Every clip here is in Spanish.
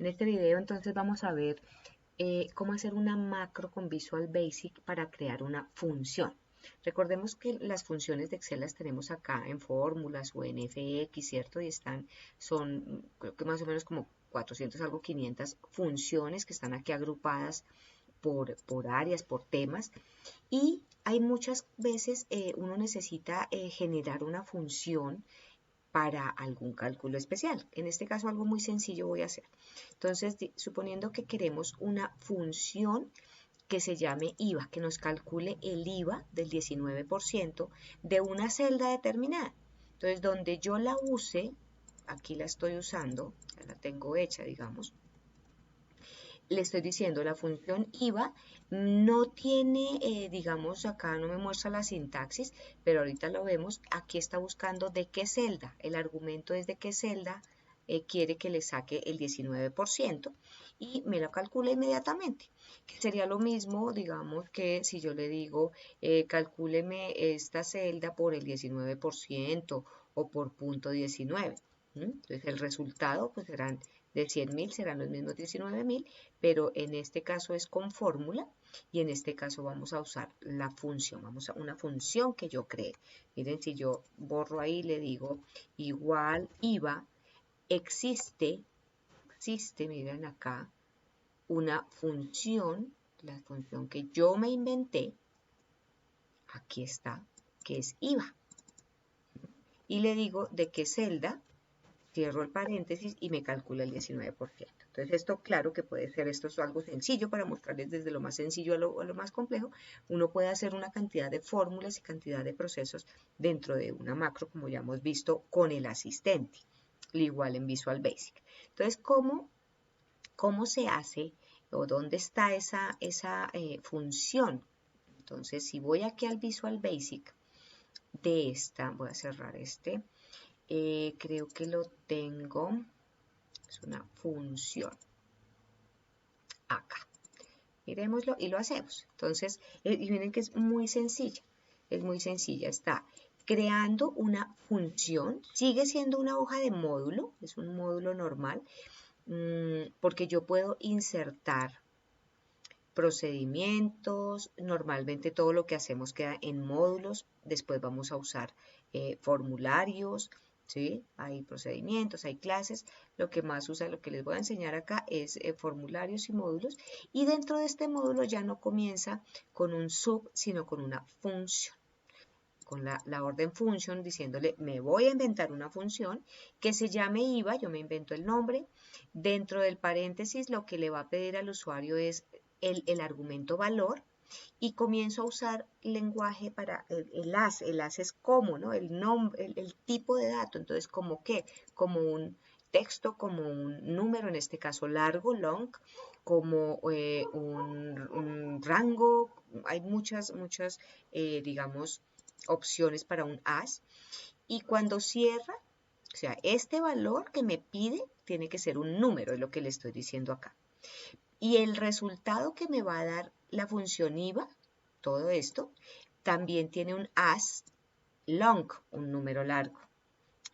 En este video entonces vamos a ver cómo hacer una macro con Visual Basic para crear una función. Recordemos que las funciones de Excel las tenemos acá en fórmulas o en FX, ¿cierto? Y son creo que más o menos como 400, algo 500 funciones que están aquí agrupadas por áreas, por temas. Y hay muchas veces uno necesita generar una función para algún cálculo especial. En este caso algo muy sencillo voy a hacer. Entonces, suponiendo que queremos una función que se llame IVA, que nos calcule el IVA del 19% de una celda determinada. Entonces, donde yo la use, aquí la estoy usando, ya la tengo hecha, digamos, le estoy diciendo la función IVA no tiene, digamos, acá no me muestra la sintaxis, pero ahorita lo vemos, aquí está buscando de qué celda, el argumento es de qué celda quiere que le saque el 19% y me lo calcula inmediatamente, que sería lo mismo, digamos, que si yo le digo, calcúleme esta celda por el 19% o por punto 19. Entonces el resultado pues serán de 100.000 serán los mismos 19.000, pero en este caso es con fórmula y en este caso vamos a usar la función, vamos a una función que yo creé. Miren, si yo borro ahí le digo igual IVA, existe, miren acá, una función, la función que yo me inventé, aquí está, que es IVA. Y le digo de qué celda, cierro el paréntesis y me calcula el 19%. Entonces esto claro que puede ser, esto es algo sencillo para mostrarles desde lo más sencillo a lo más complejo. Uno puede hacer una cantidad de fórmulas y cantidad de procesos dentro de una macro como ya hemos visto con el asistente, igual en Visual Basic. Entonces, ¿cómo se hace o dónde está esa función? Entonces, si voy aquí al Visual Basic de esta, voy a cerrar este, creo que lo tengo, es una función, acá, miremoslo y lo hacemos. Entonces, y miren que es muy sencilla, está creando una función, sigue siendo una hoja de módulo, es un módulo normal, porque yo puedo insertar procedimientos, normalmente todo lo que hacemos queda en módulos, después vamos a usar formularios, ¿sí? Hay procedimientos, hay clases, lo que más usa, lo que les voy a enseñar acá es formularios y módulos, y dentro de este módulo ya no comienza con un sub, sino con una función, con la orden function diciéndole me voy a inventar una función que se llame IVA, yo me invento el nombre, dentro del paréntesis lo que le va a pedir al usuario es el argumento valor y comienzo a usar lenguaje para el as es como, ¿no? El nombre, el tipo de dato, entonces como qué, como un texto, como un número, en este caso largo, long, como un rango, hay muchas, digamos, opciones para un as, y cuando cierra, o sea, este valor que me pide tiene que ser un número, es lo que le estoy diciendo acá. Y el resultado que me va a dar la función IVA, todo esto, también tiene un as long, un número largo.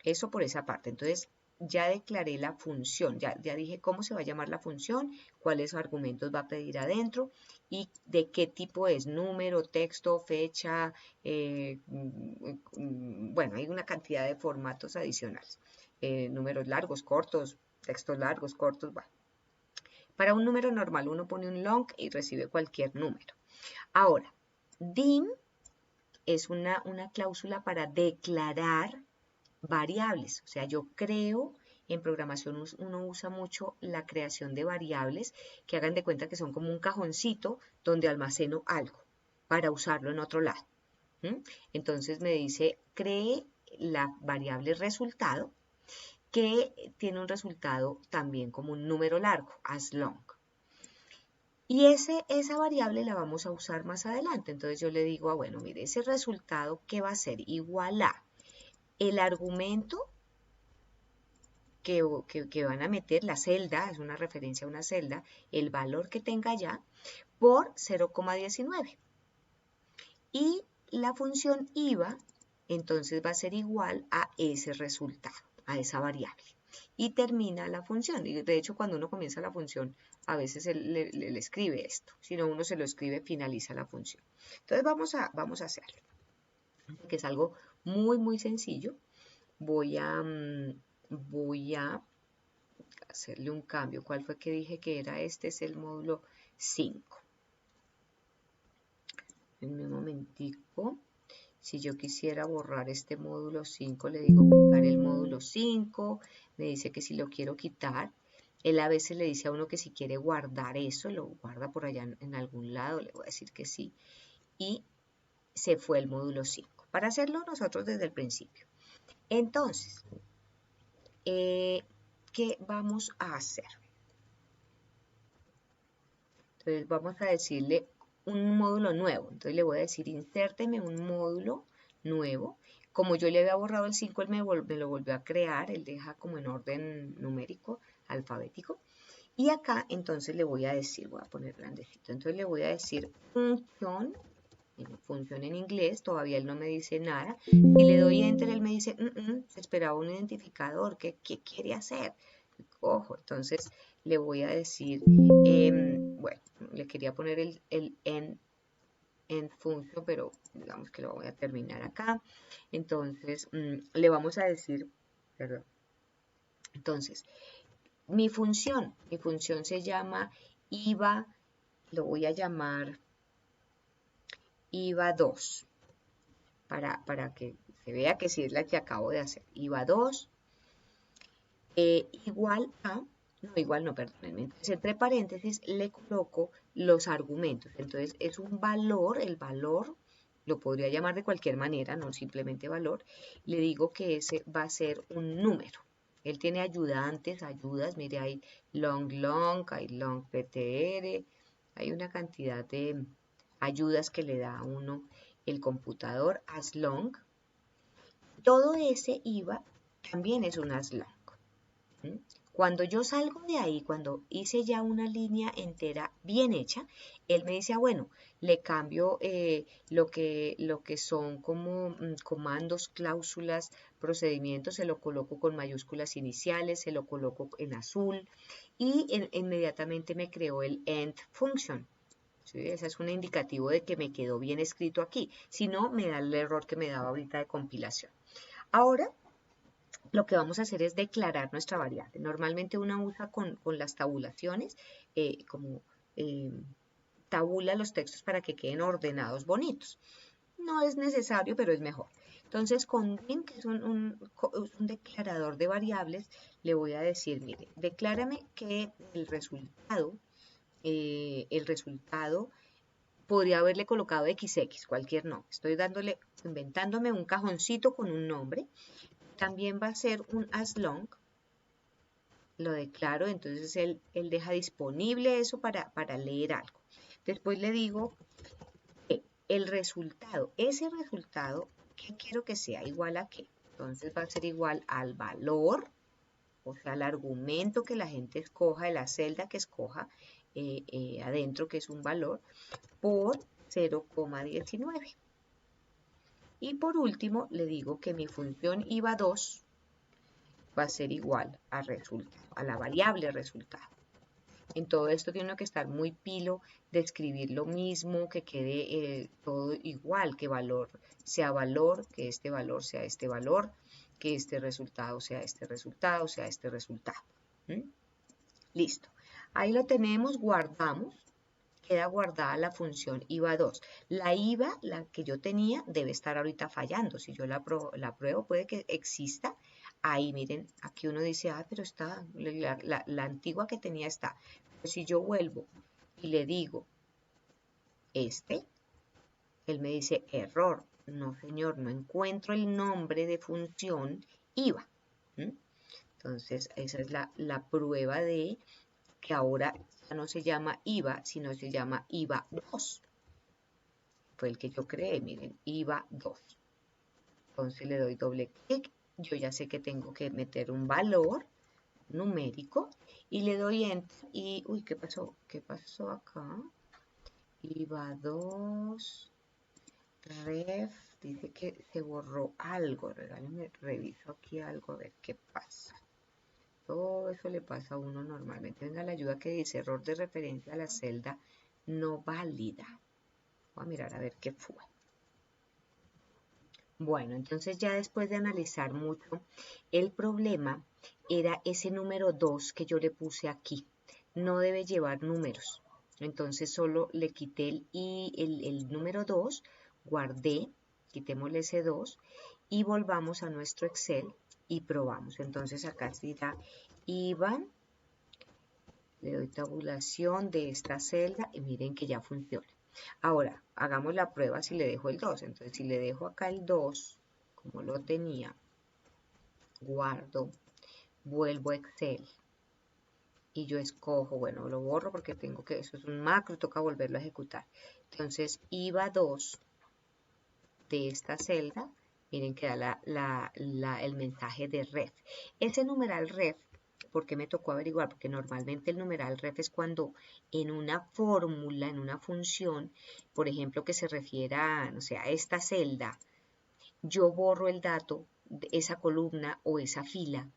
Eso por esa parte. Entonces, ya declaré la función, ya dije cómo se va a llamar la función, cuáles argumentos va a pedir adentro y de qué tipo es, número, texto, fecha, bueno, hay una cantidad de formatos adicionales, números largos, cortos, textos largos, cortos, bueno. Para un número normal uno pone un long y recibe cualquier número. Ahora, dim es una cláusula para declarar variables. O sea, yo creo, en programación uno usa mucho la creación de variables que hagan de cuenta que son como un cajoncito donde almaceno algo para usarlo en otro lado. Entonces me dice, cree la variable resultado que tiene un resultado también como un número largo, as long. Y esa variable la vamos a usar más adelante. Entonces yo le digo, bueno, mire, ese resultado, ¿qué va a ser? Igual a el argumento que van a meter, la celda, es una referencia a una celda, el valor que tenga ya, por 0,19. Y la función IVA, entonces va a ser igual a ese resultado, a esa variable. y termina la función. Y de hecho, cuando uno comienza la función, a veces le escribe esto. Si no, uno se lo escribe, finaliza la función. Entonces vamos a hacerlo, que es algo muy sencillo. Voy a hacerle un cambio. ¿Cuál fue que dije que era? Este es el módulo 5. En un momentico. Si yo quisiera borrar este módulo 5, le digo quitar el módulo 5, me dice que si lo quiero quitar, él a veces le dice a uno que si quiere guardar eso, lo guarda por allá en algún lado, le voy a decir que sí, y se fue el módulo 5. Para hacerlo nosotros desde el principio. Entonces, ¿qué vamos a hacer? Entonces vamos a decirle un módulo nuevo. Entonces le voy a decir, insérteme un módulo nuevo. Como yo le había borrado el 5, él me lo volvió a crear. Él deja como en orden numérico, alfabético. Y acá entonces le voy a decir, voy a poner grandecito. Entonces le voy a decir función en inglés. Todavía él no me dice nada. Y le doy enter, él me dice, se esperaba un identificador. ¿Qué quiere hacer? Ojo, entonces le voy a decir, bueno, le quería poner el en función, pero digamos que lo voy a terminar acá. Entonces, le vamos a decir, perdón, entonces, mi función se llama IVA, lo voy a llamar IVA 2, para que se vea que sí es la que acabo de hacer. IVA 2 igual a, no, igual no, perdónenme, entonces entre paréntesis le coloco los argumentos, entonces es un valor, el valor lo podría llamar de cualquier manera, no simplemente valor, le digo que ese va a ser un número. Él tiene ayudantes, ayudas, mire, hay long, hay long ptr, hay una cantidad de ayudas que le da a uno el computador, as long. Todo ese IVA también es un as long. Cuando yo salgo de ahí, cuando hice ya una línea entera bien hecha, él me dice, bueno, le cambio lo que son como comandos, cláusulas, procedimientos, se lo coloco con mayúsculas iniciales, se lo coloco en azul y inmediatamente me creó el end function. ¿Sí? Ese es un indicativo de que me quedó bien escrito aquí. Si no, me da el error que me daba ahorita de compilación. Ahora lo que vamos a hacer es declarar nuestra variable. Normalmente uno usa con las tabulaciones, como tabula los textos para que queden ordenados, bonitos. No es necesario, pero es mejor. Entonces, con bin, que es un declarador de variables, le voy a decir, mire, declárame que el resultado podría haberle colocado XX, cualquier nombre. Estoy inventándome un cajoncito con un nombre. También va a ser un as long, lo declaro, entonces él deja disponible eso para leer algo. Después le digo el resultado, ese resultado, ¿qué quiero que sea? Igual a qué. Entonces va a ser igual al valor, o sea, al argumento que la gente escoja, de la celda que escoja adentro, que es un valor, por 0,19. Y por último, le digo que mi función IVA 2 va a ser igual a resultado, a la variable resultado. En todo esto tiene que estar muy pilo de escribir lo mismo, que quede todo igual, que valor, que este valor sea este valor, que este resultado sea este resultado, sea este resultado. Listo. Ahí lo tenemos, guardamos. Queda guardada la función IVA 2. La IVA, la que yo tenía, debe estar ahorita fallando. Si yo la pruebo, puede que exista. Ahí, miren, aquí uno dice, pero está, la antigua que tenía está. Pero si yo vuelvo y le digo él me dice error. No, señor, no encuentro el nombre de función IVA. Entonces, esa es la prueba de que ahora ya no se llama IVA, sino se llama IVA 2. Fue el que yo creé, miren, IVA 2. Entonces le doy doble clic, yo ya sé que tengo que meter un valor numérico y le doy enter y, uy, ¿qué pasó? ¿Qué pasó acá? IVA 2, ref, dice que se borró algo, regálenme, reviso aquí algo a ver qué pasa. Todo eso le pasa a uno normalmente. Venga la ayuda que dice error de referencia a la celda no válida. Voy a mirar a ver qué fue. Bueno, entonces ya después de analizar mucho, el problema era ese número 2 que yo le puse aquí. No debe llevar números. Entonces solo le quité el número 2, guardé, quitémosle ese 2 y volvamos a nuestro Excel y probamos. Entonces acá dirá IVA, le doy tabulación de esta celda y miren que ya funciona. Ahora, hagamos la prueba si le dejo el 2. Entonces, si le dejo acá el 2, como lo tenía, guardo, vuelvo a Excel y yo escojo, bueno, lo borro porque tengo que, eso es un macro, toca volverlo a ejecutar. Entonces, IVA 2 de esta celda, miren que da el mensaje de ref. Ese numeral ref, ¿por qué me tocó averiguar? Porque normalmente el numeral ref es cuando en una fórmula, en una función, por ejemplo, que se refiera, no sé, a esta celda, yo borro el dato de esa columna o esa fila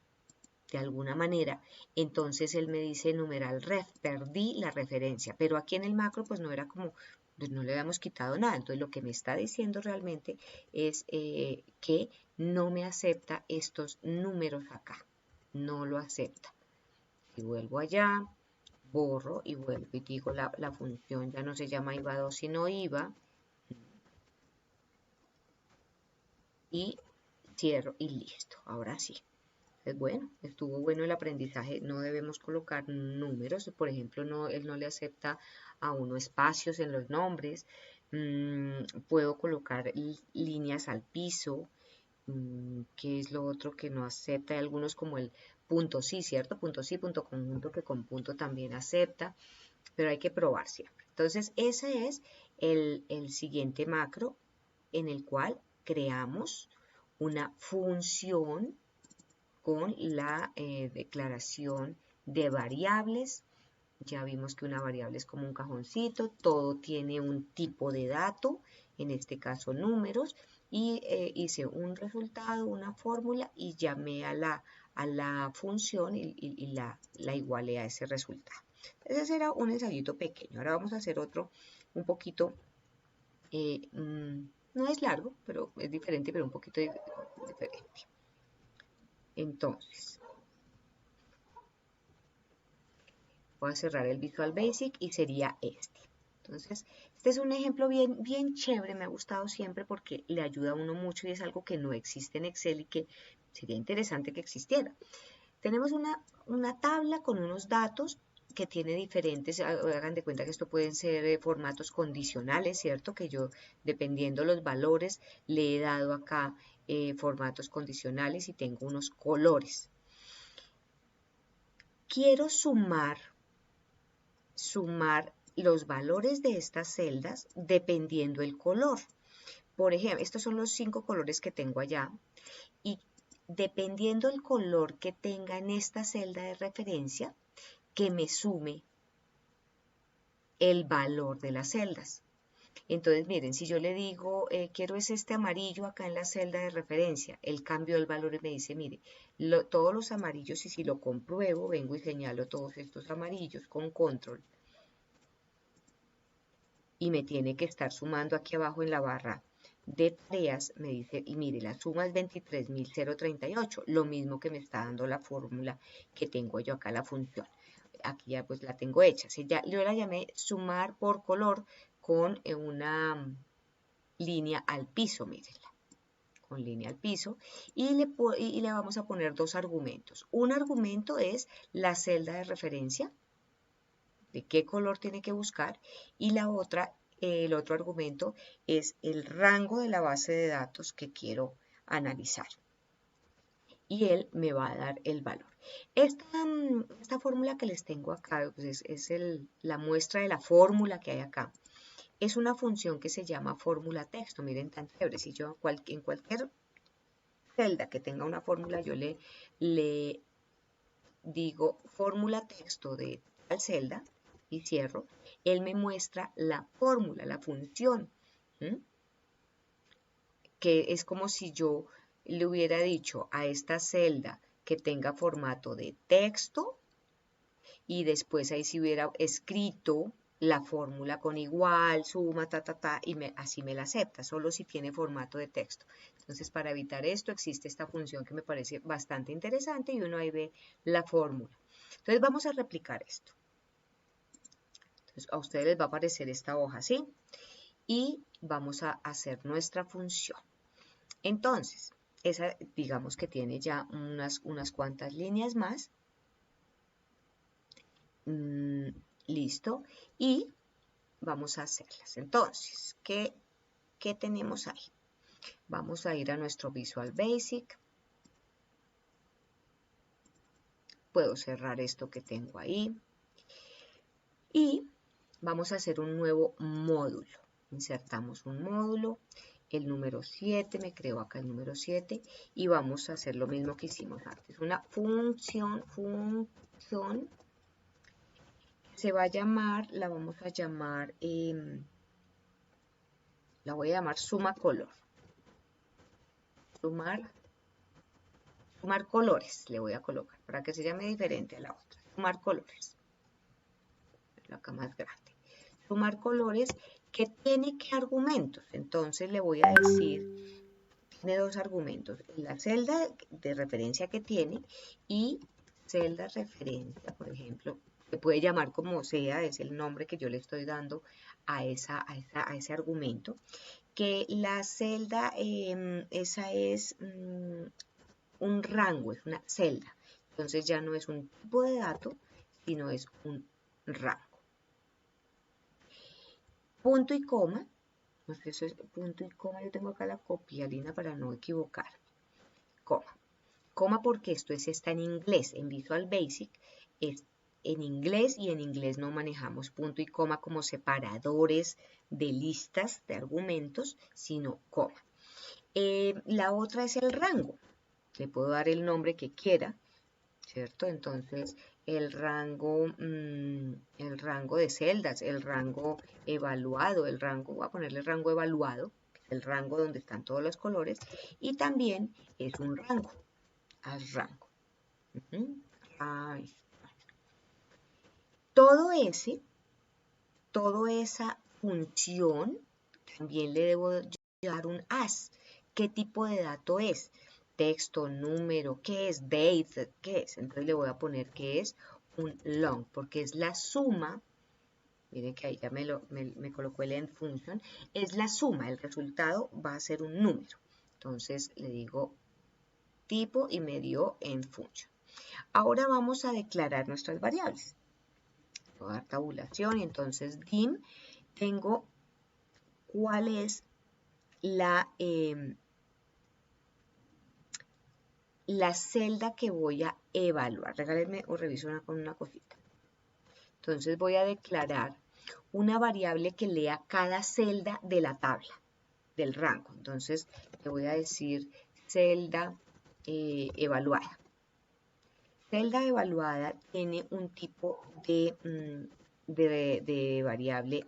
de alguna manera, entonces él me dice numeral ref, perdí la referencia, pero aquí en el macro pues no era como, pues no le habíamos quitado nada, entonces lo que me está diciendo realmente es que no me acepta estos números acá, no lo acepta. Si vuelvo allá, borro y vuelvo y digo la función ya no se llama IVA2 sino IVA y cierro y listo, ahora sí. Pues bueno, estuvo bueno el aprendizaje, no debemos colocar números, por ejemplo, no, él no le acepta a uno espacios en los nombres, puedo colocar líneas al piso, que es lo otro que no acepta, hay algunos como el punto sí, ¿cierto? Punto sí, punto conjunto, que con punto también acepta, pero hay que probar siempre. Entonces, ese es el siguiente macro en el cual creamos una función con la declaración de variables. Ya vimos que una variable es como un cajoncito, todo tiene un tipo de dato, en este caso números, y hice un resultado, una fórmula y llamé a la función y la igualé a ese resultado. Entonces ese era un ensayito pequeño. Ahora vamos a hacer otro un poquito, no es largo, pero es diferente, pero un poquito diferente. Entonces, voy a cerrar el Visual Basic y sería este. Entonces, este es un ejemplo bien chévere, me ha gustado siempre porque le ayuda a uno mucho y es algo que no existe en Excel y que sería interesante que existiera. Tenemos una tabla con unos datos que tiene diferentes, hagan de cuenta que esto pueden ser formatos condicionales, ¿cierto? Que yo, dependiendo los valores, le he dado acá formatos condicionales y tengo unos colores. Quiero sumar los valores de estas celdas dependiendo el color. Por ejemplo, estos son los 5 colores que tengo allá y dependiendo el color que tenga en esta celda de referencia, que me sume el valor de las celdas. Entonces, miren, si yo le digo, quiero es este amarillo acá en la celda de referencia, él cambió el valor y me dice, mire, todos los amarillos, y si lo compruebo, vengo y señalo todos estos amarillos con control. Y me tiene que estar sumando aquí abajo en la barra de tareas, me dice, y mire, la suma es 23.038, lo mismo que me está dando la fórmula que tengo yo acá, la función. Aquí ya pues la tengo hecha. Si ya, yo la llamé sumar por color con una línea al piso, mírenla, con línea al piso, y le vamos a poner dos argumentos. Un argumento es la celda de referencia, de qué color tiene que buscar, y el otro argumento es el rango de la base de datos que quiero analizar. Y él me va a dar el valor. Esta fórmula que les tengo acá, pues es la muestra de la fórmula que hay acá. Es una función que se llama fórmula texto. Miren, tan chévere. Si yo en cualquier celda que tenga una fórmula, yo le digo fórmula texto de tal celda y cierro, él me muestra la fórmula, la función, que es como si yo le hubiera dicho a esta celda, que tenga formato de texto y después ahí si hubiera escrito la fórmula con igual, suma, y así me la acepta, solo si tiene formato de texto. Entonces, para evitar esto, existe esta función que me parece bastante interesante y uno ahí ve la fórmula. Entonces, vamos a replicar esto. Entonces, a ustedes les va a aparecer esta hoja, ¿sí? Y vamos a hacer nuestra función. Entonces, esa digamos que tiene ya unas cuantas líneas más. Listo. Y vamos a hacerlas. Entonces, ¿qué tenemos ahí? Vamos a ir a nuestro Visual Basic. Puedo cerrar esto que tengo ahí. Y vamos a hacer un nuevo módulo. Insertamos un módulo, el número 7, me creo acá el número 7, y vamos a hacer lo mismo que hicimos antes. Una función se va a llamar, la vamos a llamar, la voy a llamar suma color. Sumar colores, le voy a colocar, para que se llame diferente a la otra. Sumar colores. Acá más grande. Sumar colores que tiene que argumentos. Entonces le voy a decir, tiene dos argumentos. La celda de referencia que tiene y celda referencia, por ejemplo, se puede llamar como sea, es el nombre que yo le estoy dando a ese argumento. Que la celda, esa es un rango, es una celda. Entonces ya no es un tipo de dato, sino es un rango. Punto y coma, no sé, eso es punto y coma, yo tengo acá la copialina para no equivocar. Coma porque está en inglés, en Visual Basic es en inglés y en inglés no manejamos punto y coma como separadores de listas de argumentos, sino coma. La otra es el rango, le puedo dar el nombre que quiera, ¿cierto? Entonces, el rango de celdas, el rango evaluado, voy a ponerle rango evaluado, el rango donde están todos los colores, y también es un rango, haz rango. Toda esa función, también le debo dar un as. ¿Qué tipo de dato es? Texto, número, ¿qué es? Date, ¿qué es? Entonces le voy a poner que es un long, porque es la suma, miren que ahí ya me colocó el end function, es la suma, el resultado va a ser un número. Entonces le digo tipo y me dio end function. Ahora vamos a declarar nuestras variables. Voy a dar tabulación y entonces dim, tengo cuál es la celda que voy a evaluar. Regálenme o reviso con una cosita. Entonces voy a declarar una variable que lea cada celda de la tabla, del rango. Entonces le voy a decir celda evaluada. Celda evaluada tiene un tipo de variable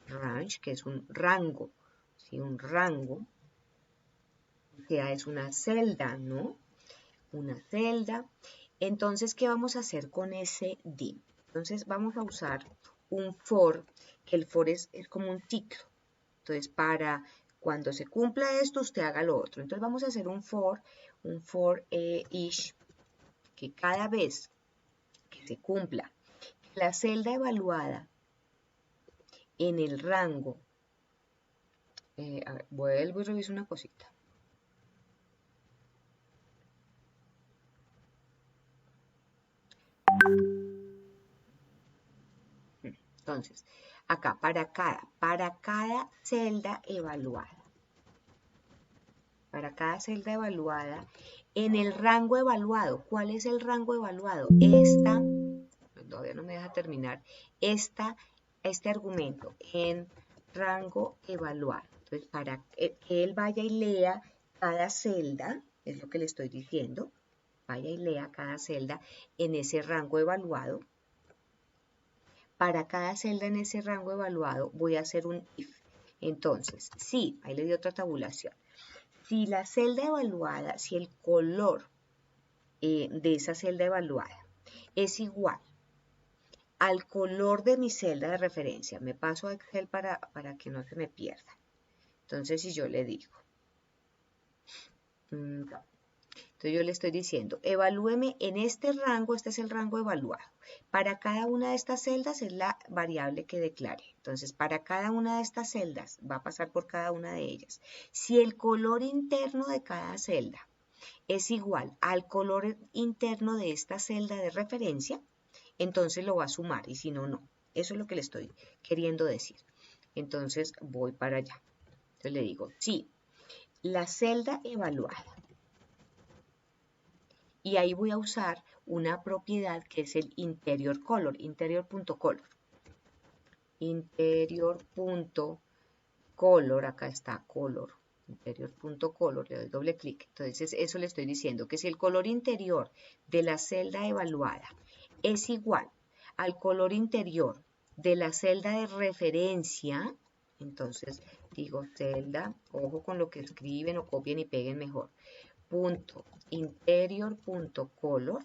range, que es un rango. ¿Sí? Un rango, o sea, es una celda, ¿no? Una celda. Entonces, ¿qué vamos a hacer con ese dim? Entonces, vamos a usar un for, que el for es como un ciclo. Entonces, para cuando se cumpla esto, usted haga lo otro. Entonces, vamos a hacer un for each, que cada vez que se cumpla la celda evaluada en el rango, a ver, vuelvo y reviso una cosita. Entonces, acá, para cada celda evaluada, en el rango evaluado, ¿cuál es el rango evaluado? Todavía no me deja terminar, este argumento, en rango evaluado. Entonces, para que él vaya y lea cada celda, es lo que le estoy diciendo, vaya y lea cada celda en ese rango evaluado. Para cada celda en ese rango evaluado voy a hacer un if. Entonces, sí, ahí le di otra tabulación. Si la celda evaluada, si el color de esa celda evaluada es igual al color de mi celda de referencia. Me paso a Excel para que no se me pierda. Entonces, si yo le digo, entonces yo le estoy diciendo, evalúeme en este rango, este es el rango evaluado. Para cada una de estas celdas es la variable que declaré. Entonces, para cada una de estas celdas, va a pasar por cada una de ellas. Si el color interno de cada celda es igual al color interno de esta celda de referencia, entonces lo va a sumar y si no, no. Eso es lo que le estoy queriendo decir. Entonces voy para allá. Entonces le digo, sí, la celda evaluada. Y ahí voy a usar una propiedad que es el interior color, interior.color. Interior.color, acá está color, interior.color, le doy doble clic. Entonces eso le estoy diciendo que si el color interior de la celda evaluada es igual al color interior de la celda de referencia, entonces digo celda, ojo con lo que escriben o copien y peguen mejor, punto interior.color,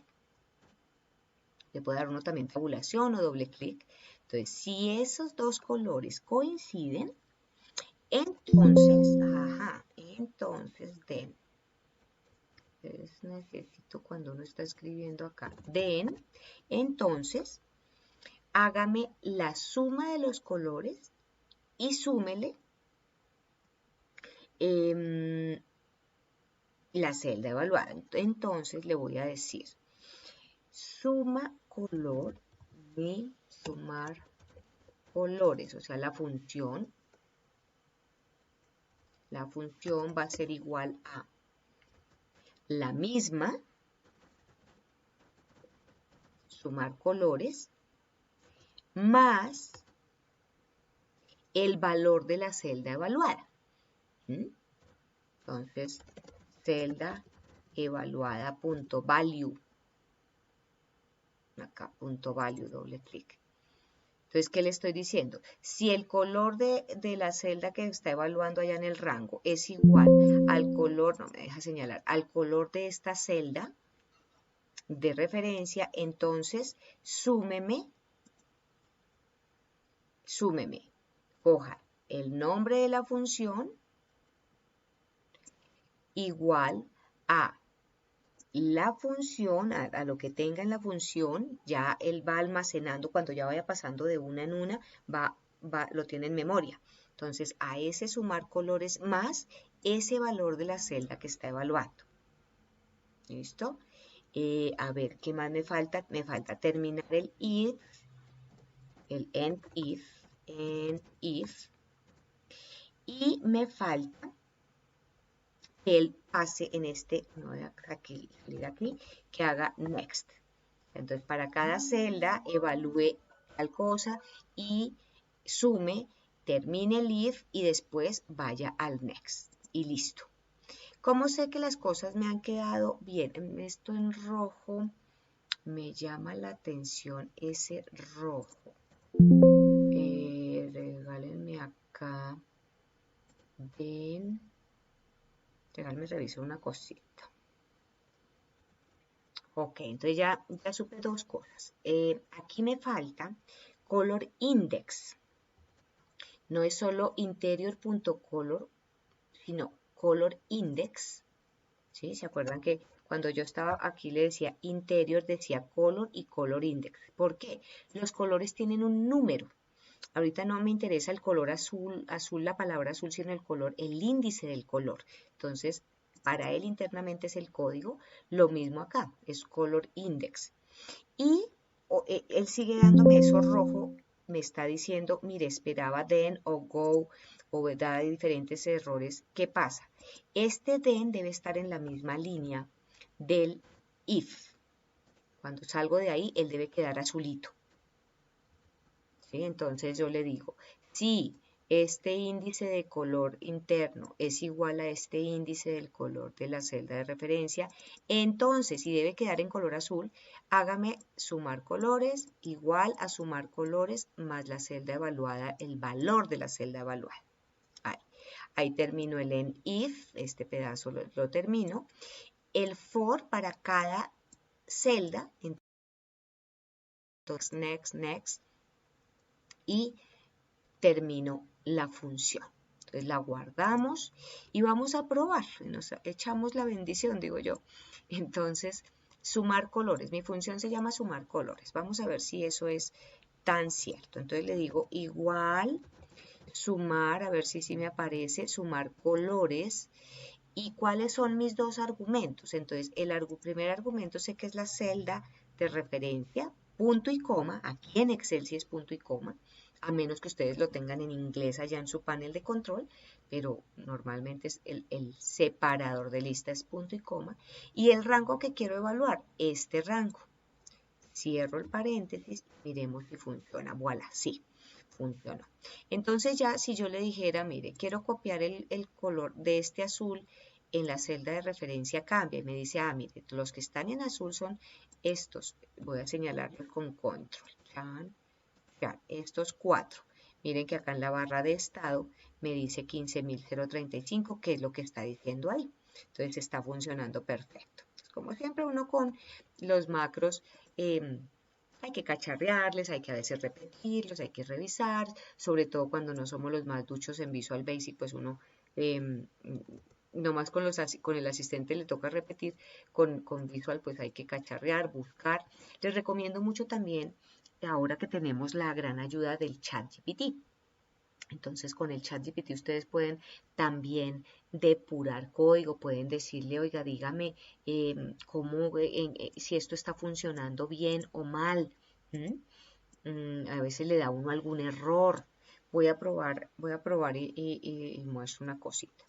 le puede dar uno también tabulación o doble clic. Entonces, si esos dos colores coinciden, entonces, entonces necesito cuando uno está escribiendo acá, entonces, hágame la suma de los colores y súmele la celda evaluada. Entonces le voy a decir, suma color de sumar colores, o sea, la función va a ser igual a la misma, sumar colores, más el valor de la celda evaluada. Entonces, celda evaluada punto value. Acá, punto value, doble clic. Entonces, ¿qué le estoy diciendo? Si el color de la celda que está evaluando allá en el rango es igual al color, no me deja señalar, al color de esta celda de referencia, entonces súmeme, coja el nombre de la función igual a la función, a lo que tenga en la función, ya él va almacenando, cuando ya vaya pasando de una en una, lo tiene en memoria. Entonces, a ese sumar colores más ese valor de la celda que está evaluando. ¿Listo? A ver, ¿qué más me falta? Me falta terminar el if, el end if, y me falta que él pase en este, no voy a salir aquí, que haga next. Entonces, para cada celda, evalúe tal cosa y sume, termine el if y después vaya al next. Y listo. ¿Cómo sé que las cosas me han quedado bien? Esto en rojo me llama la atención ese rojo. Regálenme acá. Déjame revisar una cosita. Ok, entonces ya supe dos cosas. Aquí me falta color index. No es solo interior.color, sino color index. ¿Sí? ¿Se acuerdan que cuando yo estaba aquí le decía interior, decía color y color index? ¿Por qué? Los colores tienen un número. Ahorita no me interesa el color azul, la palabra azul, sino el índice del color. Entonces, para él internamente es el código, lo mismo acá, es color index. Y él sigue dándome eso rojo, me está diciendo, mire, esperaba then o go, o da diferentes errores. ¿Qué pasa? Este then debe estar en la misma línea del if. Cuando salgo de ahí, él debe quedar azulito. ¿Sí? Entonces yo le digo, si este índice de color interno es igual a este índice del color de la celda de referencia, entonces si debe quedar en color azul, hágame sumar colores igual a sumar colores más la celda evaluada, el valor de la celda evaluada. Ahí termino el end if, este pedazo lo termino. El for para cada celda, entonces next, y termino la función. Entonces la guardamos y vamos a probar, nos echamos la bendición, digo yo. Entonces, sumar colores, mi función se llama sumar colores. Vamos a ver si eso es tan cierto. Entonces le digo igual, sumar, a ver si me aparece, sumar colores. ¿Y cuáles son mis dos argumentos? Entonces, el primer argumento sé que es la celda de referencia, punto y coma, aquí en Excel sí es punto y coma, a menos que ustedes lo tengan en inglés allá en su panel de control, pero normalmente es el separador de lista es punto y coma, y el rango que quiero evaluar, este rango. Cierro el paréntesis, miremos si funciona, voilà, sí, funcionó. Entonces ya si yo le dijera, mire, quiero copiar el color de este azul en la celda de referencia cambia, y me dice, mire, los que están en azul son estos, voy a señalarlos con control, ya, estos 4. Miren que acá en la barra de estado me dice 15.035, que es lo que está diciendo ahí. Entonces está funcionando perfecto. Como siempre uno con los macros hay que cacharrearles, hay que a veces repetirlos, hay que revisar, sobre todo cuando no somos los más duchos en Visual Basic, pues uno nomás con el asistente le toca repetir, con Visual pues hay que cacharrear, buscar. Les recomiendo mucho también ahora que tenemos la gran ayuda del ChatGPT. Entonces con el ChatGPT ustedes pueden también depurar código, pueden decirle, oiga, dígame si esto está funcionando bien o mal. A veces le da uno algún error. Voy a probar y muestro una cosita.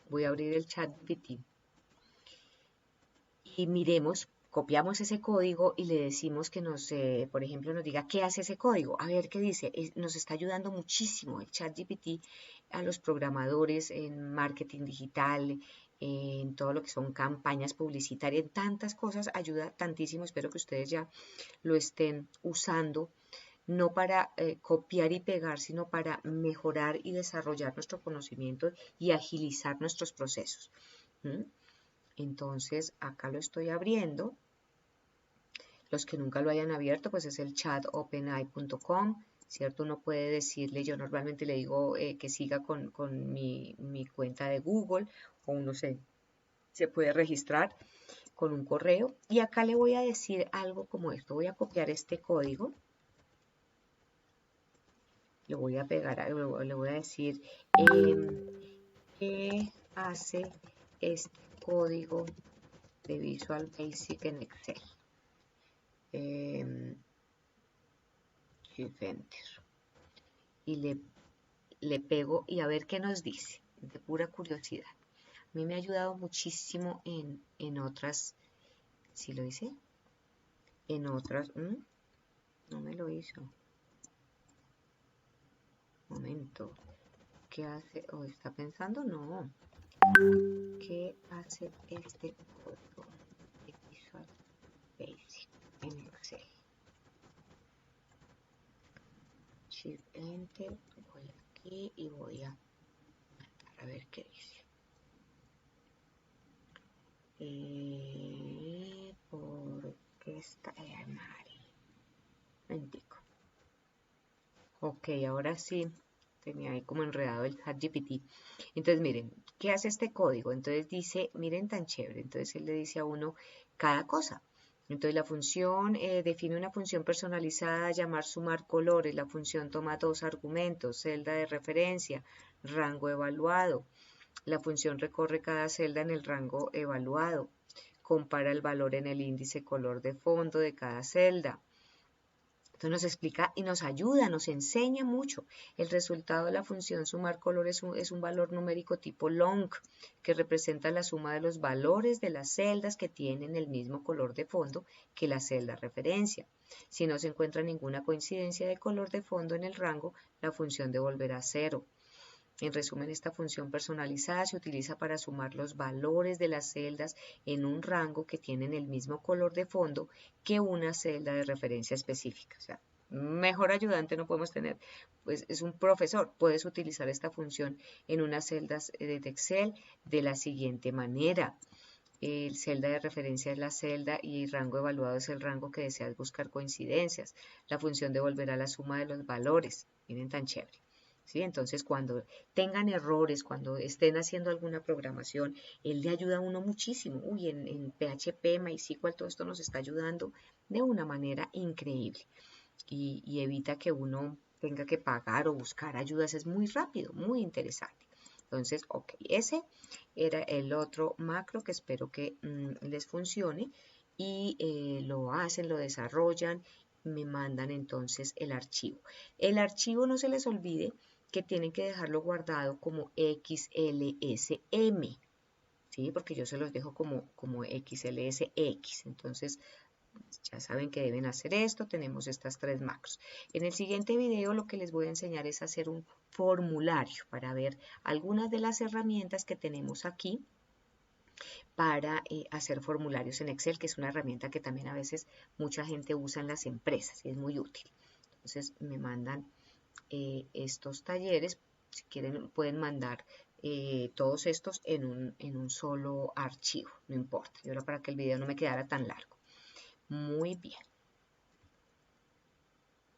Voy a abrir el ChatGPT y miremos, copiamos ese código y le decimos que por ejemplo, nos diga qué hace ese código. A ver qué dice. Nos está ayudando muchísimo el ChatGPT a los programadores en marketing digital, en todo lo que son campañas publicitarias, en tantas cosas, ayuda tantísimo. Espero que ustedes ya lo estén usando, no para copiar y pegar, sino para mejorar y desarrollar nuestro conocimiento y agilizar nuestros procesos. Entonces, acá lo estoy abriendo. Los que nunca lo hayan abierto, pues es el chat openai.com, ¿cierto? Uno puede decirle, yo normalmente le digo que siga con mi cuenta de Google, o uno se puede registrar con un correo. Y acá le voy a decir algo como esto. Voy a copiar este código. Lo voy a pegar, le voy a decir, ¿qué hace este código de Visual Basic en Excel? Enter. Y le pego y a ver qué nos dice, de pura curiosidad. A mí me ha ayudado muchísimo en otras, ¿sí lo hice? En otras, no me lo hizo. Momento, ¿qué hace? ¿O está pensando? No. ¿Qué hace este código de Visual Basic en Excel? Shift Enter, voy aquí y voy a ver qué dice. ¿Por qué está mal? Mentico. Ok, ahora sí, tenía ahí como enredado el ChatGPT. Entonces, miren, ¿qué hace este código? Entonces dice, miren tan chévere. Entonces él le dice a uno cada cosa. Entonces la función define una función personalizada, llamar sumar colores. La función toma dos argumentos, celda de referencia, rango evaluado. La función recorre cada celda en el rango evaluado. Compara el valor en el índice color de fondo de cada celda. Entonces nos explica y nos ayuda, nos enseña mucho. El resultado de la función sumar colores es un valor numérico tipo long, que representa la suma de los valores de las celdas que tienen el mismo color de fondo que la celda referencia. Si no se encuentra ninguna coincidencia de color de fondo en el rango, la función devolverá 0. En resumen, esta función personalizada se utiliza para sumar los valores de las celdas en un rango que tienen el mismo color de fondo que una celda de referencia específica. O sea, mejor ayudante no podemos tener, pues es un profesor. Puedes utilizar esta función en unas celdas de Excel de la siguiente manera. El celda de referencia es la celda y el rango evaluado es el rango que deseas buscar coincidencias. La función devolverá la suma de los valores. Miren tan chévere. ¿Sí? Entonces, cuando tengan errores, cuando estén haciendo alguna programación, él le ayuda a uno muchísimo. Uy, en PHP, MySQL, todo esto nos está ayudando de una manera increíble y evita que uno tenga que pagar o buscar ayudas. Es muy rápido, muy interesante. Entonces, ok, ese era el otro macro que espero que les funcione y lo hacen, lo desarrollan, me mandan entonces el archivo. El archivo no se les olvide que tienen que dejarlo guardado como XLSM, ¿sí? Porque yo se los dejo como XLSX. Entonces, ya saben que deben hacer esto, tenemos estas tres macros. En el siguiente video lo que les voy a enseñar es hacer un formulario para ver algunas de las herramientas que tenemos aquí para hacer formularios en Excel, que es una herramienta que también a veces mucha gente usa en las empresas y es muy útil. Entonces me mandan estos talleres, si quieren pueden mandar todos estos en un solo archivo, no importa. Y ahora para que el video no me quedara tan largo. Muy bien.